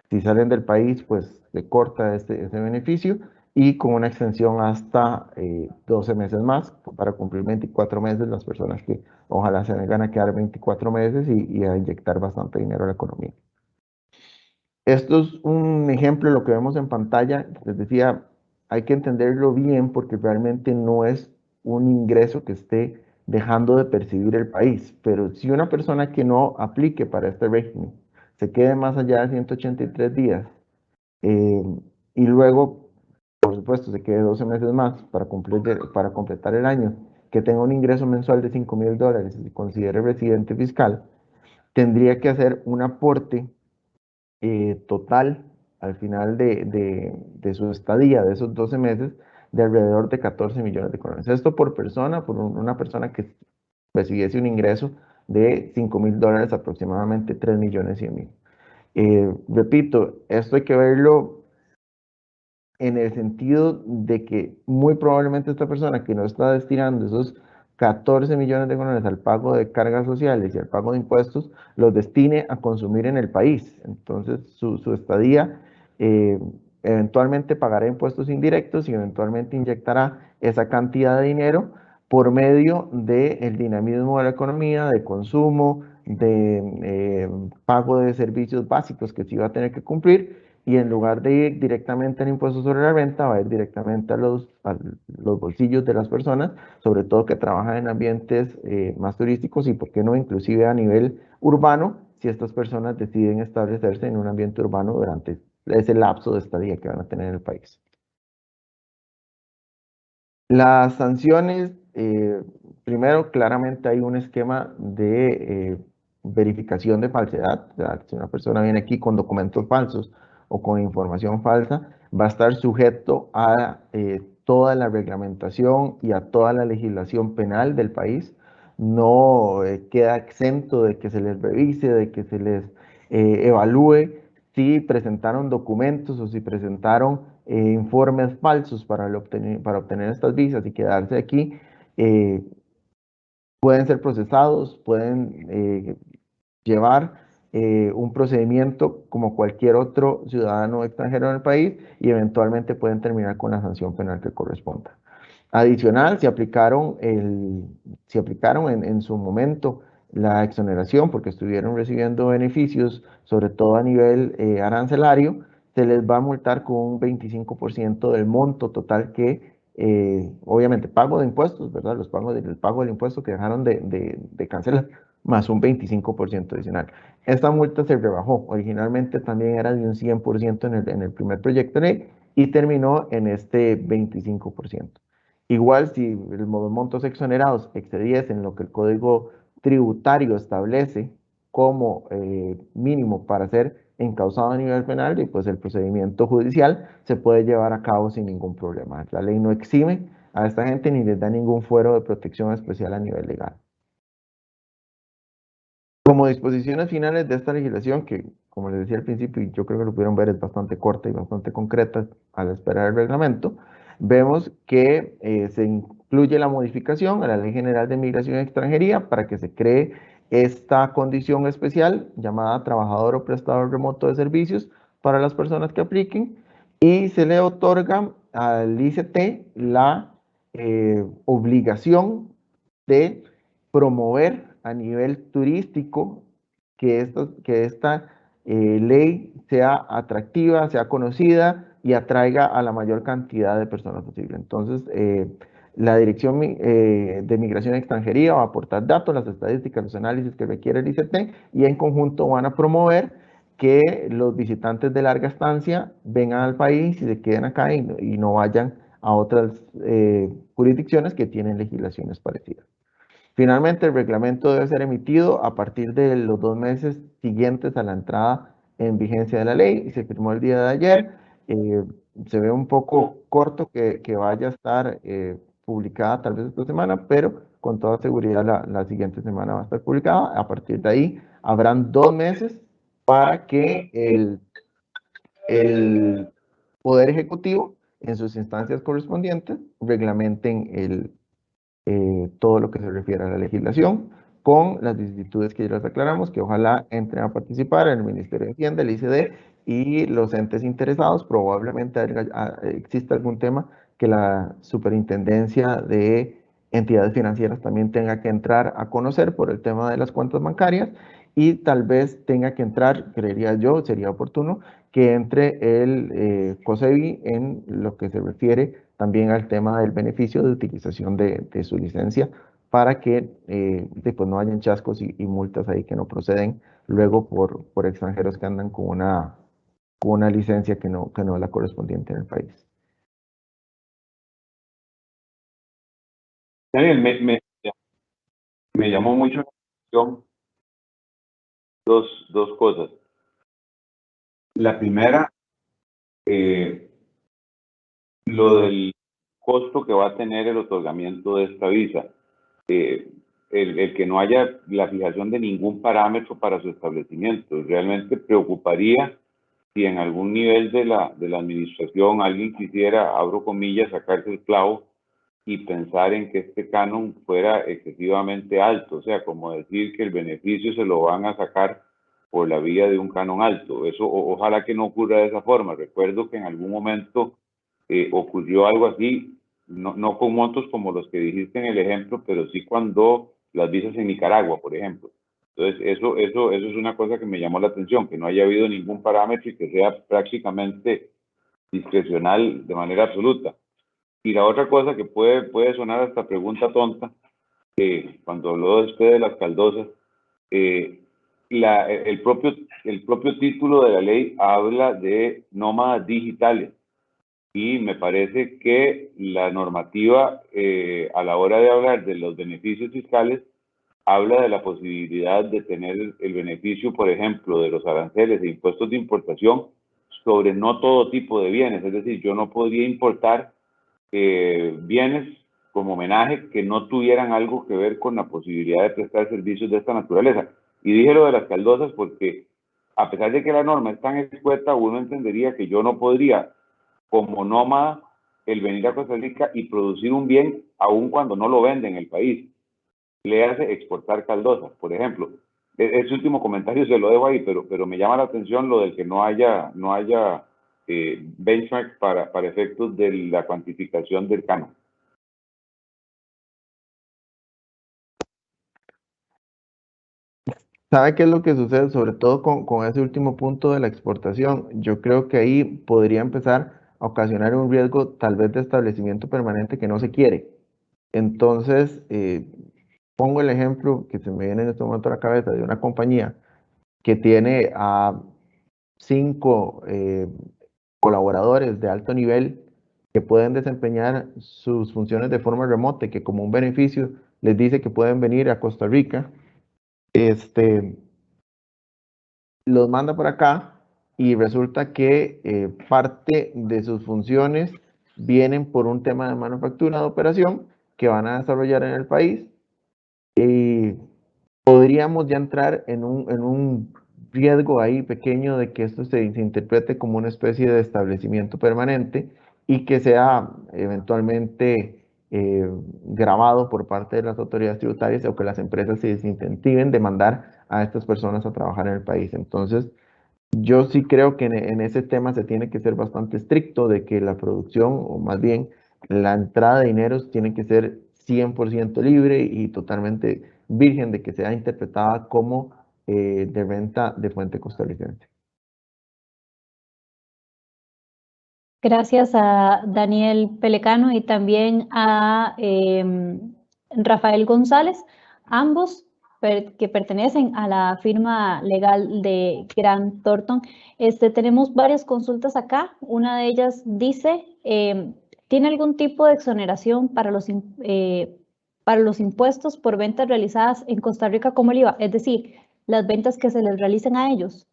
Si salen del país, pues se corta ese beneficio y con una extensión hasta 12 meses más para cumplir 24 meses las personas que ojalá se vengan a quedar 24 meses y a inyectar bastante dinero a la economía. Esto es un ejemplo de lo que vemos en pantalla. Les decía, hay que entenderlo bien porque realmente no es un ingreso que esté dejando de percibir el país. Pero si una persona que no aplique para este régimen se quede más allá de 183 días eh, y luego, por supuesto, se quede 12 meses más para completar el año, que tenga un ingreso mensual de $5,000 y se considere residente fiscal, tendría que hacer un aporte total al final de su estadía, de esos 12 meses, de alrededor de 14 millones de colones. Esto por persona, por una persona que recibiese un ingreso de $5,000, aproximadamente 3,100,000. Repito, esto hay que verlo en el sentido de que muy probablemente esta persona que no está destinando esos 14 millones de colones al pago de cargas sociales y al pago de impuestos, los destine a consumir en el país. Entonces, su estadía eventualmente pagará impuestos indirectos y eventualmente inyectará esa cantidad de dinero por medio del dinamismo de la economía, de consumo, de pago de servicios básicos que sí va a tener que cumplir, y en lugar de ir directamente al impuesto sobre la renta, va a ir directamente a los bolsillos de las personas, sobre todo que trabajan en ambientes más turísticos y, por qué no, inclusive a nivel urbano, si estas personas deciden establecerse en un ambiente urbano durante ese lapso de estadía que van a tener en el país. Las sanciones, primero, claramente hay un esquema de verificación de falsedad. O sea, si una persona viene aquí con documentos falsos o con información falsa, va a estar sujeto a toda la reglamentación y a toda la legislación penal del país. No queda exento de que se les revise, de que se les evalúe si presentaron documentos o si presentaron informes falsos para obtener estas visas y quedarse aquí. Pueden ser procesados, pueden llevar un procedimiento como cualquier otro ciudadano extranjero en el país y eventualmente pueden terminar con la sanción penal que corresponda. Adicional, si aplicaron en su momento la exoneración porque estuvieron recibiendo beneficios, sobre todo a nivel arancelario, se les va a multar con un 25% del monto total que, obviamente, pago de impuestos, ¿verdad? El pago del impuesto que dejaron de cancelar, más un 25% adicional. Esta multa se rebajó. Originalmente también era de un 100% en el primer proyecto de ley y terminó en este 25%. Igual, si los montos exonerados excediesen lo que el Código Tributario establece como mínimo para ser encausado a nivel penal, y pues el procedimiento judicial se puede llevar a cabo sin ningún problema. La ley no exime a esta gente ni les da ningún fuero de protección especial a nivel legal. Como disposiciones finales de esta legislación, que como les decía al principio, y yo creo que lo pudieron ver, es bastante corta y bastante concreta a la espera del reglamento, vemos que se incluye la modificación a la Ley General de Migración y Extranjería para que se cree esta condición especial llamada trabajador o prestador remoto de servicios para las personas que apliquen, y se le otorga al ICT la obligación de promover a nivel turístico que esta ley sea atractiva, sea conocida y atraiga a la mayor cantidad de personas posible. Entonces, la Dirección de Migración y Extranjería va a aportar datos, las estadísticas, los análisis que requiere el ICT, y en conjunto van a promover que los visitantes de larga estancia vengan al país y se queden acá y no vayan a otras jurisdicciones que tienen legislaciones parecidas. Finalmente, el reglamento debe ser emitido a partir de los 2 meses siguientes a la entrada en vigencia de la ley, y se firmó el día de ayer. se ve un poco corto que vaya a estar publicada tal vez esta semana, pero con toda seguridad la siguiente semana va a estar publicada. A partir de ahí habrán 2 meses para que el Poder Ejecutivo en sus instancias correspondientes reglamenten todo lo que se refiere a la legislación, con las vicisitudes que ya las aclaramos, que ojalá entren a participar en el Ministerio de Hacienda, el ICD y los entes interesados. Probablemente exista algún tema que la Superintendencia de Entidades Financieras también tenga que entrar a conocer por el tema de las cuentas bancarias, y tal vez tenga que entrar, creería yo, sería oportuno que entre el COSEBI en lo que se refiere también al tema del beneficio de utilización de su licencia, para que después no hayan chascos y multas ahí que no proceden luego por extranjeros que andan con una licencia que no es la correspondiente en el país. Daniel, me llamó mucho la atención dos cosas. La primera, lo del costo que va a tener el otorgamiento de esta visa. El que no haya la fijación de ningún parámetro para su establecimiento. Realmente preocuparía si en algún nivel de la administración alguien quisiera, abro comillas, sacarse el clavo y pensar en que este canon fuera excesivamente alto, o sea, como decir que el beneficio se lo van a sacar por la vía de un canon alto. Eso ojalá que no ocurra de esa forma. Recuerdo que en algún momento ocurrió algo así, no con montos como los que dijiste en el ejemplo, pero sí cuando las visas en Nicaragua, por ejemplo. Entonces, eso es una cosa que me llamó la atención, que no haya habido ningún parámetro y que sea prácticamente discrecional de manera absoluta. Y la otra cosa que puede sonar hasta pregunta tonta, cuando habló usted de las caldosas, el propio título de la ley habla de nómadas digitales, y me parece que la normativa a la hora de hablar de los beneficios fiscales habla de la posibilidad de tener el beneficio, por ejemplo, de los aranceles e impuestos de importación sobre no todo tipo de bienes. Es decir, yo no podría importar bienes como homenaje que no tuvieran algo que ver con la posibilidad de prestar servicios de esta naturaleza. Y dije lo de las caldosas porque, a pesar de que la norma es tan escueta, uno entendería que yo no podría, como nómada, el venir a Costa Rica y producir un bien aun cuando no lo vende en el país. Le hace exportar caldosas, por ejemplo. Ese último comentario se lo dejo ahí, pero me llama la atención lo del que no haya benchmark para efectos de la cuantificación del canon. ¿Sabe qué es lo que sucede? Sobre todo con ese último punto de la exportación. Yo creo que ahí podría empezar a ocasionar un riesgo tal vez de establecimiento permanente que no se quiere. Entonces, pongo el ejemplo que se me viene en este momento a la cabeza de una compañía que tiene a 5 colaboradores de alto nivel que pueden desempeñar sus funciones de forma remota y que como un beneficio les dice que pueden venir a Costa Rica, los manda por acá y resulta que parte de sus funciones vienen por un tema de manufactura de operación que van a desarrollar en el país, y podríamos ya entrar en un riesgo ahí pequeño de que esto se interprete como una especie de establecimiento permanente y que sea eventualmente grabado por parte de las autoridades tributarias, o que las empresas se desincentiven de mandar a estas personas a trabajar en el país. Entonces, yo sí creo que en ese tema se tiene que ser bastante estricto de que la producción, o más bien la entrada de dineros, tiene que ser 100% libre y totalmente virgen de que sea interpretada como de renta de fuente costarricense. Gracias a Daniel Pelecano y también a Rafael González, ambos que pertenecen a la firma legal de Grant Thornton. Tenemos varias consultas acá. Una de ellas dice, ¿tiene algún tipo de exoneración para los impuestos por ventas realizadas en Costa Rica como el IVA? Es decir, las ventas que se les realicen a ellos.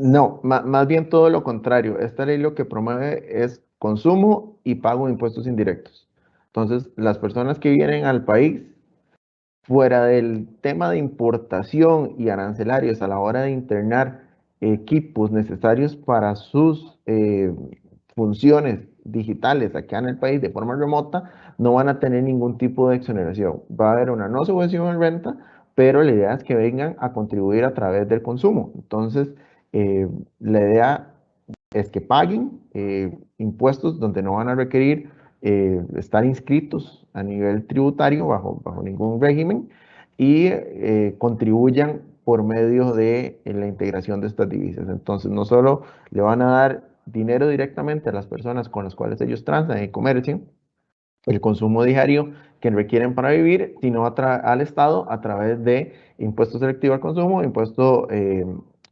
No, más bien todo lo contrario. Esta ley lo que promueve es consumo y pago de impuestos indirectos. Entonces, las personas que vienen al país, fuera del tema de importación y arancelarios a la hora de internar equipos necesarios para sus funciones digitales acá en el país de forma remota, no van a tener ningún tipo de exoneración. Va a haber una no subvención en renta, pero la idea es que vengan a contribuir a través del consumo. Entonces, la idea es que paguen impuestos donde no van a requerir estar inscritos a nivel tributario bajo ningún régimen y contribuyan por medio de la integración de estas divisas. Entonces, no solo le van a dar dinero directamente a las personas con las cuales ellos transan y comercian, el consumo diario que requieren para vivir, sino al Estado a través de impuesto selectivo al consumo, impuesto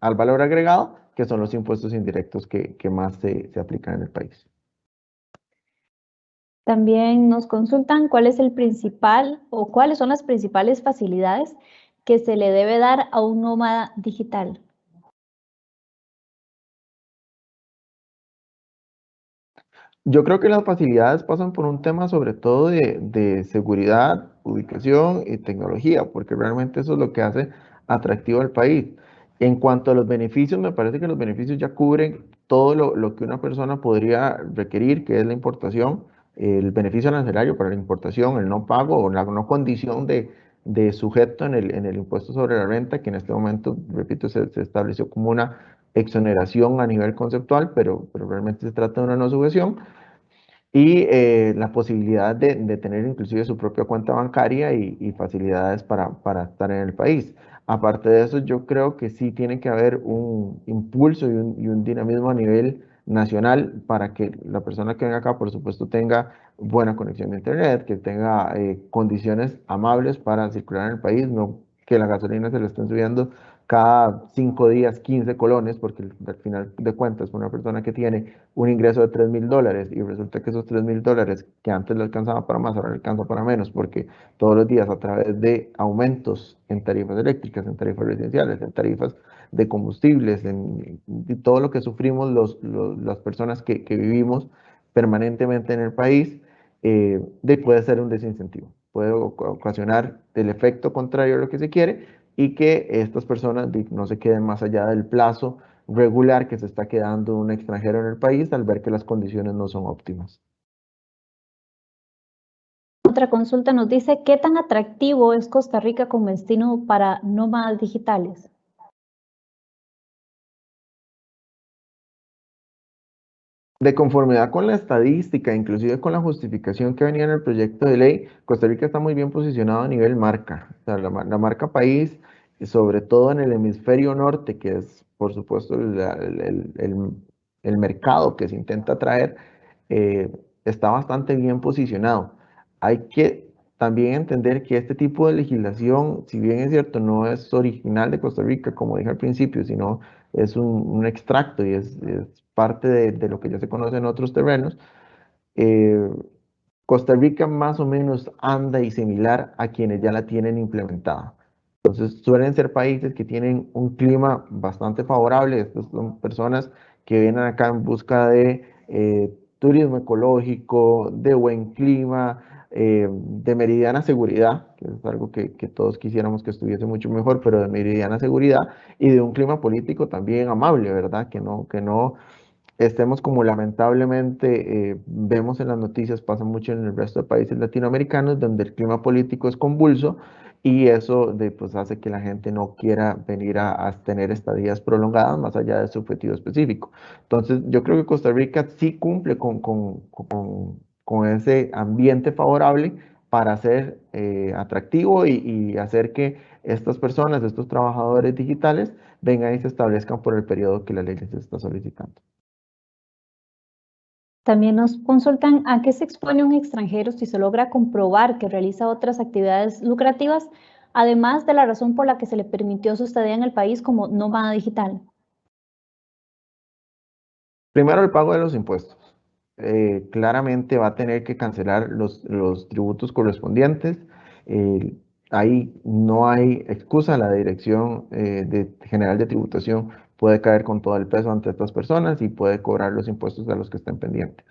al valor agregado, que son los impuestos indirectos que más se aplican en el país. También nos consultan cuál es el principal o cuáles son las principales facilidades que se le debe dar a un nómada digital. Yo creo que las facilidades pasan por un tema sobre todo de seguridad, ubicación y tecnología, porque realmente eso es lo que hace atractivo al país. En cuanto a los beneficios, me parece que los beneficios ya cubren todo lo que una persona podría requerir, que es la importación, el beneficio arancelario para la importación, el no pago o la no condición de sujeto en el impuesto sobre la renta, que en este momento, repito, se estableció como una exoneración a nivel conceptual, pero realmente se trata de una no sujeción y la posibilidad de tener inclusive su propia cuenta bancaria y facilidades para estar en el país. Aparte de eso, yo creo que sí tiene que haber un impulso y un dinamismo a nivel nacional para que la persona que venga acá, por supuesto, tenga buena conexión de internet, que tenga condiciones amables para circular en el país, no que la gasolina se le estén subiendo cada 5 días 15 colones, porque al final de cuentas, una persona que tiene un ingreso de $3,000 y resulta que esos $3,000 que antes le alcanzaba para más, ahora le alcanza para menos, porque todos los días a través de aumentos en tarifas eléctricas, en tarifas residenciales, en tarifas de combustibles, en todo lo que sufrimos las personas que vivimos permanentemente en el país, puede ser un desincentivo, puede ocasionar el efecto contrario a lo que se quiere y que estas personas no se queden más allá del plazo regular que se está quedando un extranjero en el país al ver que las condiciones no son óptimas. Otra consulta nos dice, ¿qué tan atractivo es Costa Rica como destino para nómadas digitales? De conformidad con la estadística, inclusive con la justificación que venía en el proyecto de ley, Costa Rica está muy bien posicionado a nivel marca. O sea, la marca país, sobre todo en el hemisferio norte, que es, por supuesto, el mercado que se intenta traer, está bastante bien posicionado. Hay que también entender que este tipo de legislación, si bien es cierto, no es original de Costa Rica, como dije al principio, sino es un extracto y es parte de lo que ya se conoce en otros terrenos. eh, Costa Rica más o menos anda y similar a quienes ya la tienen implementada. Entonces suelen ser países que tienen un clima bastante favorable. Estas son personas que vienen acá en busca de turismo ecológico, de buen clima, de meridiana seguridad, que es algo que todos quisiéramos que estuviese mucho mejor, pero de meridiana seguridad y de un clima político también amable, ¿verdad? Que no estemos como lamentablemente vemos en las noticias, pasa mucho en el resto de países latinoamericanos, donde el clima político es convulso y eso pues, hace que la gente no quiera venir a tener estadías prolongadas más allá de su objetivo específico. Entonces, yo creo que Costa Rica sí cumple con ese ambiente favorable para ser atractivo y hacer que estas personas, estos trabajadores digitales, vengan y se establezcan por el periodo que la ley les está solicitando. También nos consultan a qué se expone un extranjero si se logra comprobar que realiza otras actividades lucrativas, además de la razón por la que se le permitió su estadía en el país como nómada digital. Primero, el pago de los impuestos. Claramente va a tener que cancelar los tributos correspondientes. Ahí no hay excusa. La Dirección General de Tributación puede caer con todo el peso ante estas personas y puede cobrar los impuestos a los que estén pendientes.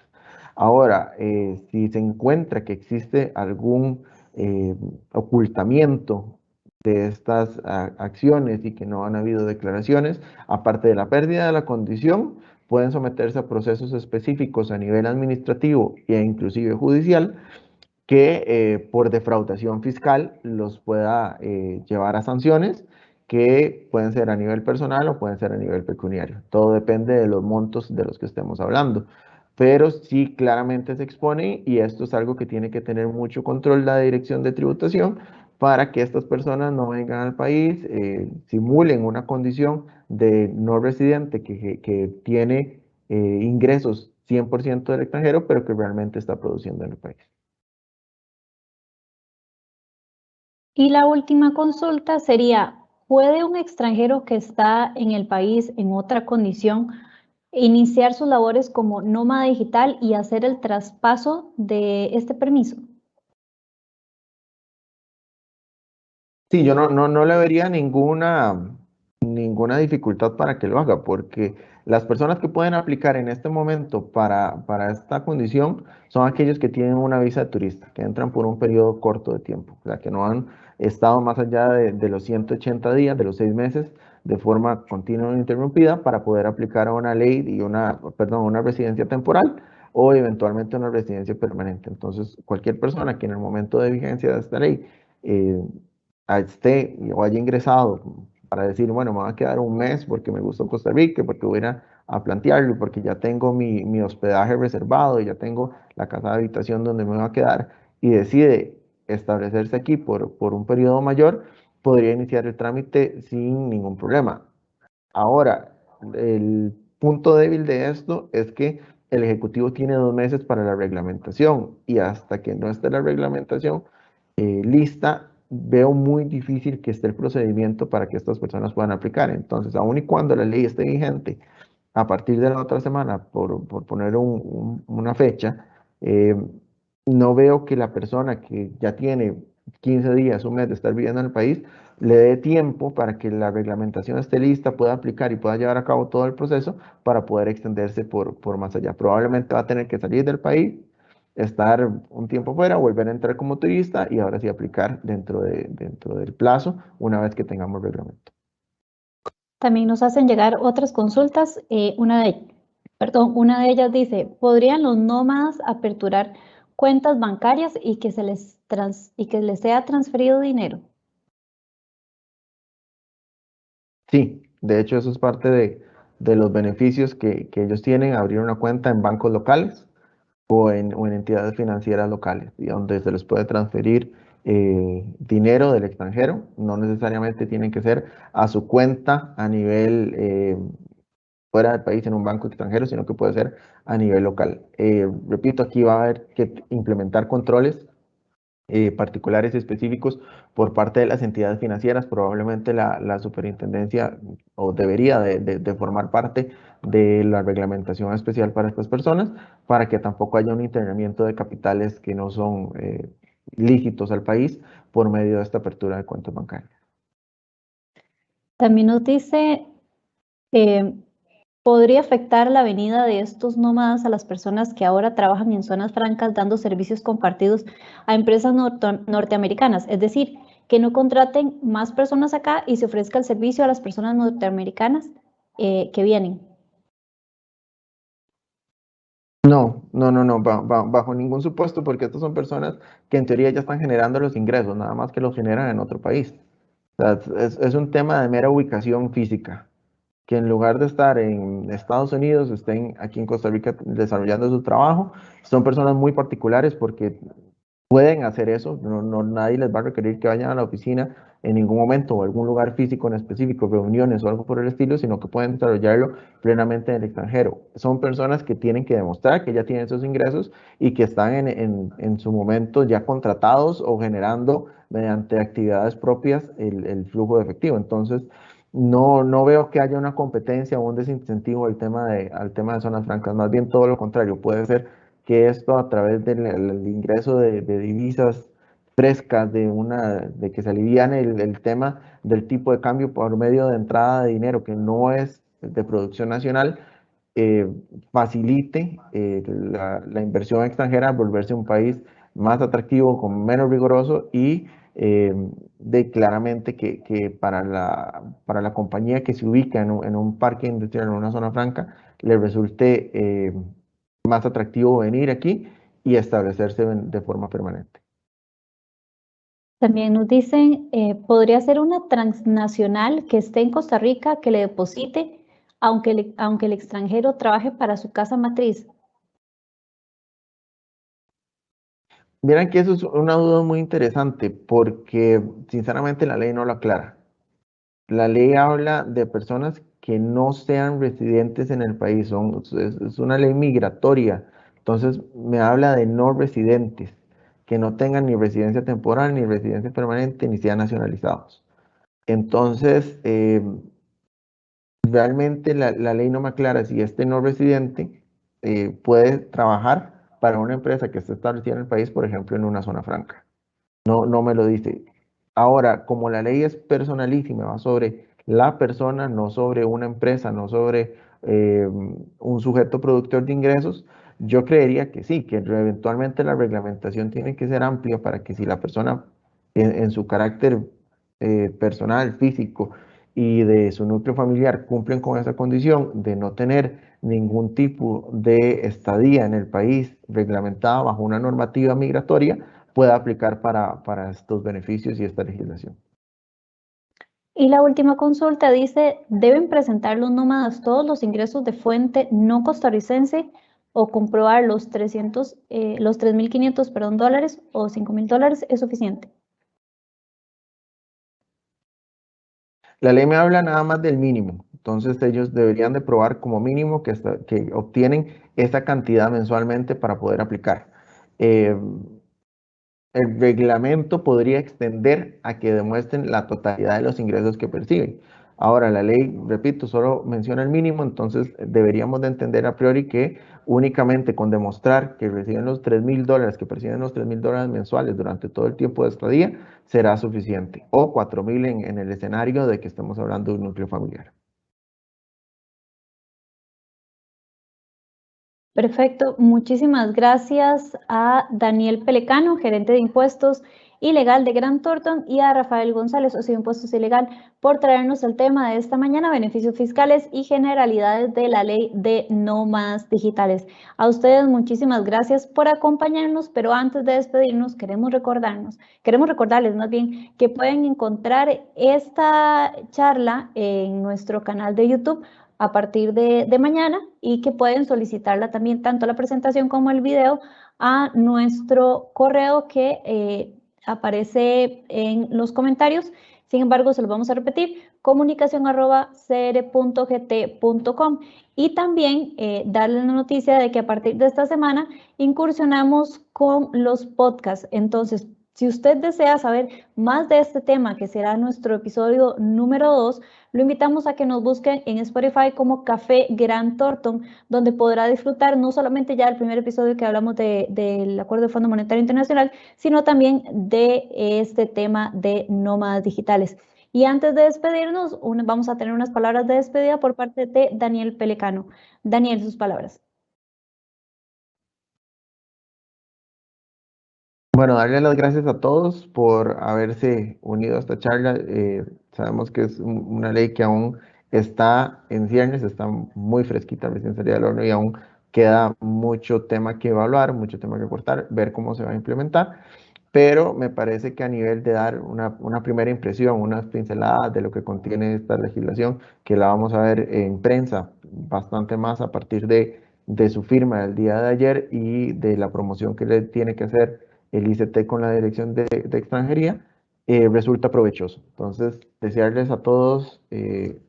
Ahora, si se encuentra que existe algún ocultamiento de estas acciones y que no han habido declaraciones, aparte de la pérdida de la condición, pueden someterse a procesos específicos a nivel administrativo e inclusive judicial que por defraudación fiscal los pueda llevar a sanciones que pueden ser a nivel personal o pueden ser a nivel pecuniario. Todo depende de los montos de los que estemos hablando. Pero sí claramente se expone y esto es algo que tiene que tener mucho control la Dirección de Tributación para que estas personas no vengan al país, simulen una condición de no residente que tiene ingresos 100% del extranjero, pero que realmente está produciendo en el país. Y la última consulta sería, ¿puede un extranjero que está en el país en otra condición iniciar sus labores como nómada digital y hacer el traspaso de este permiso? Sí, yo no le vería ninguna dificultad para que lo haga, porque las personas que pueden aplicar en este momento para esta condición son aquellos que tienen una visa de turista, que entran por un periodo corto de tiempo, o sea, que no han estado más allá de los 180 días, de los 6 meses, de forma continua e ininterrumpida para poder aplicar a una ley y una residencia temporal o eventualmente una residencia permanente. Entonces, cualquier persona que en el momento de vigencia de esta ley eh, esté o haya ingresado para decir, bueno, me voy a quedar un mes porque me gusta Costa Rica, porque voy a plantearlo, porque ya tengo mi hospedaje reservado y ya tengo la casa de habitación donde me voy a quedar y decide establecerse aquí por un periodo mayor, podría iniciar el trámite sin ningún problema. Ahora, el punto débil de esto es que el Ejecutivo tiene 2 meses para la reglamentación y hasta que no esté la reglamentación lista, veo muy difícil que esté el procedimiento para que estas personas puedan aplicar. Entonces, aun y cuando la ley esté vigente, a partir de la otra semana, por poner una fecha, eh, no veo que la persona que ya tiene 15 días, un mes de estar viviendo en el país, le dé tiempo para que la reglamentación esté lista, pueda aplicar y pueda llevar a cabo todo el proceso para poder extenderse por más allá. Probablemente va a tener que salir del país, estar un tiempo fuera, volver a entrar como turista y ahora sí aplicar dentro del plazo una vez que tengamos reglamento. También nos hacen llegar otras consultas. Una de ellas dice, ¿podrían los nómadas aperturar cuentas bancarias y que les sea transferido dinero? Sí, de hecho eso es parte de los beneficios que ellos tienen, abrir una cuenta en bancos locales o en entidades financieras locales, y donde se les puede transferir dinero del extranjero. No necesariamente tienen que ser a su cuenta a nivel fuera del país en un banco extranjero, sino que puede ser a nivel local. Repito, aquí va a haber que implementar controles particulares y específicos por parte de las entidades financieras. Probablemente la superintendencia o debería de formar parte de la reglamentación especial para estas personas, para que tampoco haya un internamiento de capitales que no son lícitos al país por medio de esta apertura de cuentas bancarias. También nos dice, ¿podría afectar la venida de estos nómadas a las personas que ahora trabajan en zonas francas dando servicios compartidos a empresas norteamericanas? Es decir, que no contraten más personas acá y se ofrezca el servicio a las personas norteamericanas que vienen. No, bajo ningún supuesto, porque estas son personas que en teoría ya están generando los ingresos, nada más que los generan en otro país. O sea, es un tema de mera ubicación física, que en lugar de estar en Estados Unidos, estén aquí en Costa Rica desarrollando su trabajo. Son personas muy particulares porque pueden hacer eso, nadie les va a requerir que vayan a la oficina en ningún momento o algún lugar físico en específico, reuniones o algo por el estilo, sino que pueden desarrollarlo plenamente en el extranjero. Son personas que tienen que demostrar que ya tienen esos ingresos y que están en su momento ya contratados o generando mediante actividades propias el flujo de efectivo. Entonces, no veo que haya una competencia o un desincentivo al tema de zonas francas, más bien todo lo contrario, puede ser que esto a través del ingreso de divisas frescas, de que se aliviane el tema del tipo de cambio por medio de entrada de dinero, que no es de producción nacional facilite la inversión extranjera, volverse un país más atractivo, con menos riguroso y claramente que para la compañía que se ubica en un parque industrial, en una zona franca, le resulte más atractivo venir aquí y establecerse de forma permanente. También nos dicen, podría ser una transnacional que esté en Costa Rica que le deposite, aunque el extranjero trabaje para su casa matriz. Miren que eso es una duda muy interesante porque sinceramente la ley no lo aclara. La ley habla de personas que no sean residentes en el país, es una ley migratoria, entonces me habla de no residentes, que no tengan ni residencia temporal, ni residencia permanente, ni sean nacionalizados. Entonces, realmente la ley no me aclara si este no residente puede trabajar para una empresa que esté establecida en el país, por ejemplo, en una zona franca. No me lo dice. Ahora, como la ley es personalísima, va sobre la persona, no sobre una empresa, no sobre un sujeto productor de ingresos, yo creería que sí, que eventualmente la reglamentación tiene que ser amplia para que si la persona en su carácter personal, físico y de su núcleo familiar cumplen con esa condición de no tener ningún tipo de estadía en el país reglamentada bajo una normativa migratoria, pueda aplicar para estos beneficios y esta legislación. Y la última consulta dice, ¿deben presentar los nómadas todos los ingresos de fuente no costarricense o comprobar los 3.500 dólares o $5.000 es suficiente? La ley me habla nada más del mínimo, entonces ellos deberían de probar como mínimo que obtienen esa cantidad mensualmente para poder aplicar. El reglamento podría extender a que demuestren la totalidad de los ingresos que perciben. Ahora, la ley, repito, solo menciona el mínimo, entonces deberíamos de entender a priori que únicamente con demostrar que reciben los $3.000, que perciben los $3.000 mensuales durante todo el tiempo de estadía, será suficiente. O 4.000 en el escenario de que estamos hablando de un núcleo familiar. Perfecto, muchísimas gracias a Daniel Pelecano, gerente de impuestos y legal de Grant Thornton, y a Rafael González, socio de impuestos y legal, por traernos el tema de esta mañana, beneficios fiscales y generalidades de la ley de nómadas digitales. A ustedes muchísimas gracias por acompañarnos, pero antes de despedirnos queremos recordarles más bien que pueden encontrar esta charla en nuestro canal de YouTube a partir de mañana, y que pueden solicitarla también, tanto la presentación como el video, a nuestro correo que aparece en los comentarios. Sin embargo, se los vamos a repetir: comunicación@cr.gt.com. Y también darles la noticia de que a partir de esta semana incursionamos con los podcasts. Entonces, si usted desea saber más de este tema, que será nuestro episodio número 2, lo invitamos a que nos busquen en Spotify como Café Grant Thornton, donde podrá disfrutar no solamente ya del primer episodio que hablamos del Acuerdo de Fondo Monetario Internacional, sino también de este tema de nómadas digitales. Y antes de despedirnos, vamos a tener unas palabras de despedida por parte de Daniel Pelecano. Daniel, sus palabras. Bueno, darle las gracias a todos por haberse unido a esta charla. Sabemos que es una ley que aún está en ciernes, está muy fresquita, recién salida del horno, y aún queda mucho tema que evaluar, mucho tema que cortar, ver cómo se va a implementar. Pero me parece que a nivel de dar una primera impresión, unas pinceladas de lo que contiene esta legislación, que la vamos a ver en prensa bastante más a partir de su firma el día de ayer y de la promoción que le tiene que hacer el ICT con la Dirección de Extranjería, resulta provechoso. Entonces, desearles a todos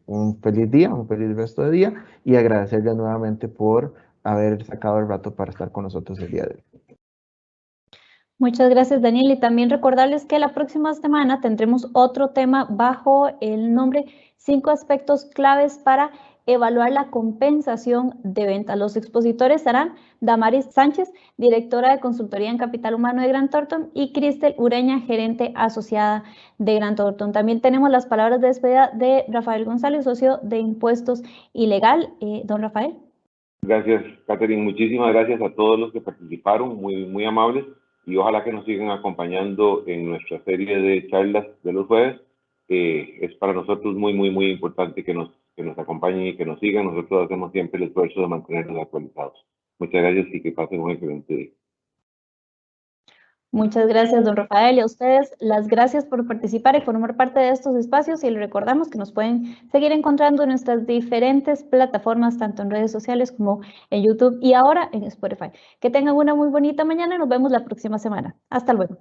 un feliz día, un feliz resto de día, y agradecerles nuevamente por haber sacado el rato para estar con nosotros el día de hoy. Muchas gracias, Daniel. Y también recordarles que la próxima semana tendremos otro tema bajo el nombre 5 aspectos claves para evaluar la compensación de venta. Los expositores serán Damaris Sánchez, directora de consultoría en capital humano de Grant Thornton, y Cristel Ureña, gerente asociada de Grant Thornton. También tenemos las palabras de despedida de Rafael González, socio de impuestos y legal. Don Rafael. Gracias, Catherine. Muchísimas gracias a todos los que participaron, muy amables, y ojalá que nos sigan acompañando en nuestra serie de charlas de los jueves. Es para nosotros muy importante que nos acompañen y que nos sigan. Nosotros hacemos siempre el esfuerzo de mantenerlos actualizados. Muchas gracias y que pasen un excelente día. Muchas gracias, don Rafael, y a ustedes las gracias por participar y formar parte de estos espacios, y les recordamos que nos pueden seguir encontrando en nuestras diferentes plataformas, tanto en redes sociales como en YouTube y ahora en Spotify. Que tengan una muy bonita mañana y nos vemos la próxima semana. Hasta luego.